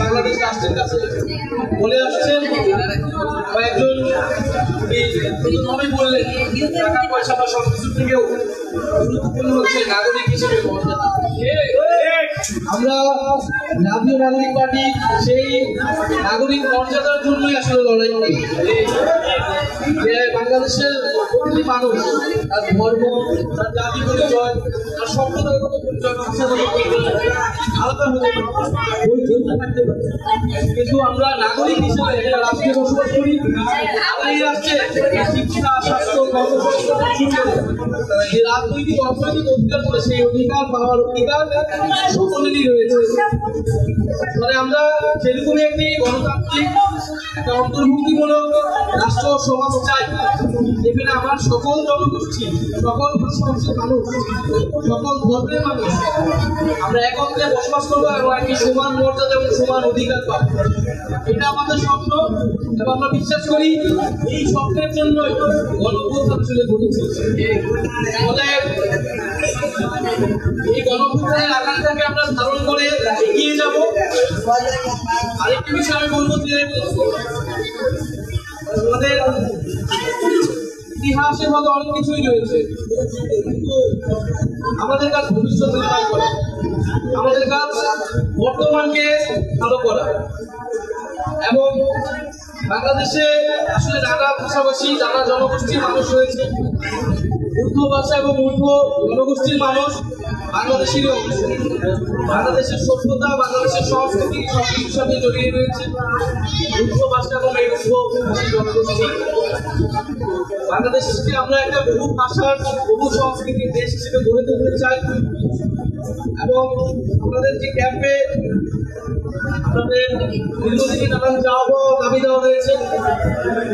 বাংলাদেশ রাষ্ট্রের কাছে বলে আসছেন কয়েকজন প্রথমভাবে বললেন টাকা পয়সা বা সব কিছু থেকেও গুরুত্বপূর্ণ হচ্ছে নাগরিক হিসেবে মর্যাদা। আমরা জাতীয় নাগরিক পার্টি সেই নাগরিক মর্যাদার জন্যই আসলে লড়াই করি যে বাংলাদেশের প্রতিটি মানুষ তার ধর্ম, তার জাতি পরিচয়, তার সম্প্রদায়গত পরিচয়, ভাষাগত পরিচয় আলাদা হতে থাকতে পারে, কিন্তু আমরা নাগরিক হিসেবে একটা রাষ্ট্রে বসবাস করি। আমরা এই রাষ্ট্রে শিক্ষা, স্বাস্থ্য, কর্মসংস্থান যে রাজনৈতিক অর্থনৈতিক অধিকার করে সেই অধিকার পাওয়ার অধিকার সকলেরই রয়েছে। মানে আমরা সেরকমই একটি গণতান্ত্রিক একটা অন্তর্ভুক্তিমূলক রাষ্ট্র সমাজ চাই, যেখানে আমার সকল জনগোষ্ঠী, সকল ভাষাভাষীর মানুষ, সকল ধর্মের মানুষ আমরা একত্রে বসবাস করবো এবং একটি সমান মর্যাদা এবং সমান অধিকার পাবো। এটা আমাদের স্বপ্ন এবং আমরা বিশ্বাস করি এই স্বপ্নের জন্যই গণঅভ্যুত্থান আসলে ঘটেছে। ফলে এই গণঅভ্যুত্থানের আকাঙ্ক্ষাকে আমরা ধারণ করে এগিয়ে যাব। আরেকটি বিষয় আমি বলবো যে আমাদের ইতিহাসের মতো অনেক কিছুই রয়েছে, কিন্তু আমাদের কাজ ভবিষ্যৎ নির্মাণ করা, আমাদের কাজ বর্তমানকে ভালো করা। এবং বাংলাদেশে আসলে নানা ভাষাভাষী, নানা জনগোষ্ঠীর মানুষ রয়েছে। উর্দু ভাষা এবং উর্দু জনগোষ্ঠীর মানুষ বাংলাদেশেরই অংশ। বাংলাদেশের সভ্যতা, বাংলাদেশের সংস্কৃতি সব কিছুর সাথে জড়িয়ে রয়েছে উর্দু ভাষা এবং এই উর্দু ভাষী জনগোষ্ঠী। বাংলাদেশকে আমরা একটা বহু ভাষার, বহু সংস্কৃতির দেশ হিসেবে গড়ে তুলতে চাই। এবং আমাদের যে ক্যাম্পে আমাদের দীর্ঘদিনই নানান চাওয়া পাওয়া দাবি দেওয়া হয়েছে,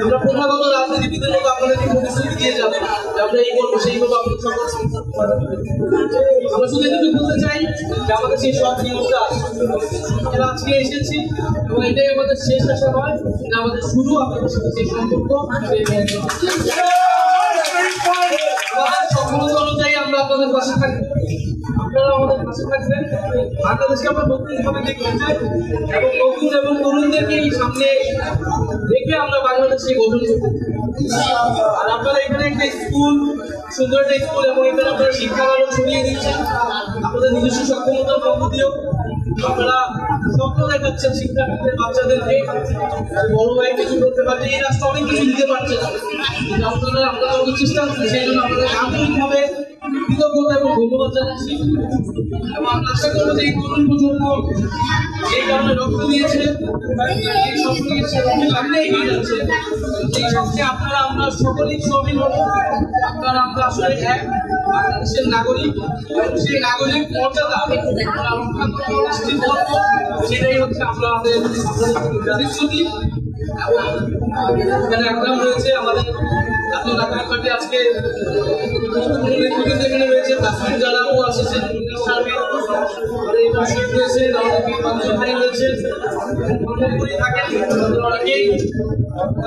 আমরা প্রথাগত রাজনীতিবিদের মতো আপনাদেরকে প্রতিশ্রুতি দিয়ে যাবো আমরা এই করবো সেই করবো, আপনাদের সকল আমরা শুধু এটুকু বলতে চাই যে আমাদের সেই সব নিয়মটা আমরা আজকে এসেছি এবং এটাই আমাদের শেষ আশা নয়, এটা আমাদের শুরু। আপনাদের সাথে সেই সম্পর্ক সফলতা অনুযায়ী আমরা আপনাদের পাশে থাকবো, আপনারা আমাদের পাশে থাকবেন। বাংলাদেশকে আমরা নতুনভাবে দেখতে চাই এবং নতুন এবং তরুণদেরকে সামনে রেখে আমরা বাংলাদেশকে গঠন করতে চাই। আর আপনারা এখানে একটা স্কুল, সুন্দর একটা স্কুল এবং এখানে আপনারা শিক্ষার ছড়িয়ে দিচ্ছেন আপনাদের নিজস্ব সক্ষমতার মধ্য দিয়েও। আপনারা স্বপ্ন দেখাচ্ছেন শিক্ষার্থীদের, বাচ্চাদেরকে বড় ভাই কিছু করতে পারছে, এই রাষ্ট্র অনেক কিছু দিতে পারছে না, আপনারা আপনাদের চেষ্টা করছেন। সেই জন্য আপনাদের আন্তরিকভাবে কৃতজ্ঞতা এবং ধন্যবাদ জানাচ্ছি। এবং আমরা আশা করবো যে এই তরুণ প্রজন্ম এই কারণে রক্ত দিয়েছে, এই স্বপ্ন নিয়েছে, সামনে এগিয়ে যাচ্ছে, এই সবচেয়ে আপনারা আমরা সকলেই সবই আপনারা আমরা আসলে এক বাংলাদেশের নাগরিক এবং সেই নাগরিক মর্যাদা সেটাই হচ্ছে আমরা আমাদের প্রতিশ্রুতি। এবং এখানে একদম রয়েছে আমাদের জাতীয় নাগরিক পার্টি আজকে এখানে রয়েছে, তাসমির জানাবো আছে, রয়েছে, আমাদের ভাই রয়েছে, থাকেন অনেকেই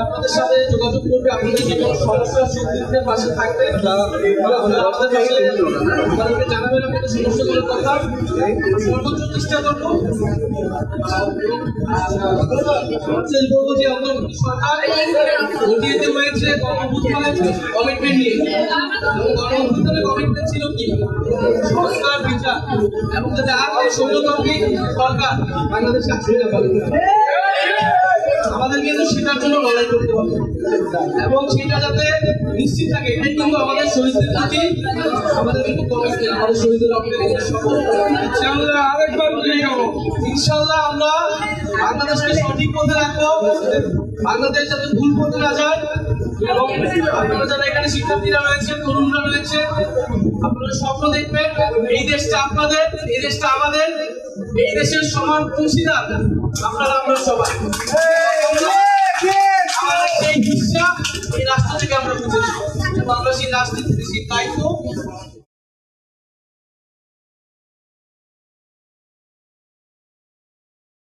আপনাদের সাথে যোগাযোগ করবে, আপনাদের যে কোনো সমস্যার সুবিধার পাশে থাকবে, আমাদের পাশে আমাদেরকে জানাবেন আপনাদের সমস্যাগুলোর কথা, সর্বোচ্চ চেষ্টা করবো। বলবো যে অন্তর্বর্তী সরকার গঠিত হয়েছে গণঅভ্যুত্থানের কমিটমেন্ট নিয়ে। গণঅভ্যুত্থানের কমিটমেন্ট ছিল কি? সংস্কার, বিচার এবং যাতে আর স্বৈরতান্ত্রিক সরকার বাংলাদেশে আসতে না পারে। আমাদের কিন্তু সেটার জন্য লড়াই করতে হবে এবং সেটা যাতে নিশ্চিত থাকে, এটাই কিন্তু আমাদের শহীদদের প্রতি আমাদের কিন্তু কমিটমেন্ট, আমাদের শহীদের আরেকবার ইনশাল্লাহ আমরা বাংলাদেশকে সঠিক পথে রাখবো, বাংলাদেশ যাতে ভুল পথে না যায়। এবং আপনারা যারা এখানে শিক্ষার্থীরা রয়েছে, তরুণরা রয়েছে, আপনারা স্বপ্ন দেখবেন এই দেশটা আপনাদের, এই দেশটা আমাদের, এই দেশের সমান অংশীদার আপনারা আমরা সবাই। এই বিশ্বাস এই রাষ্ট্র থেকে আমরা বুঝেছি এবং আমরা সেই রাষ্ট্রের দায়িত্ব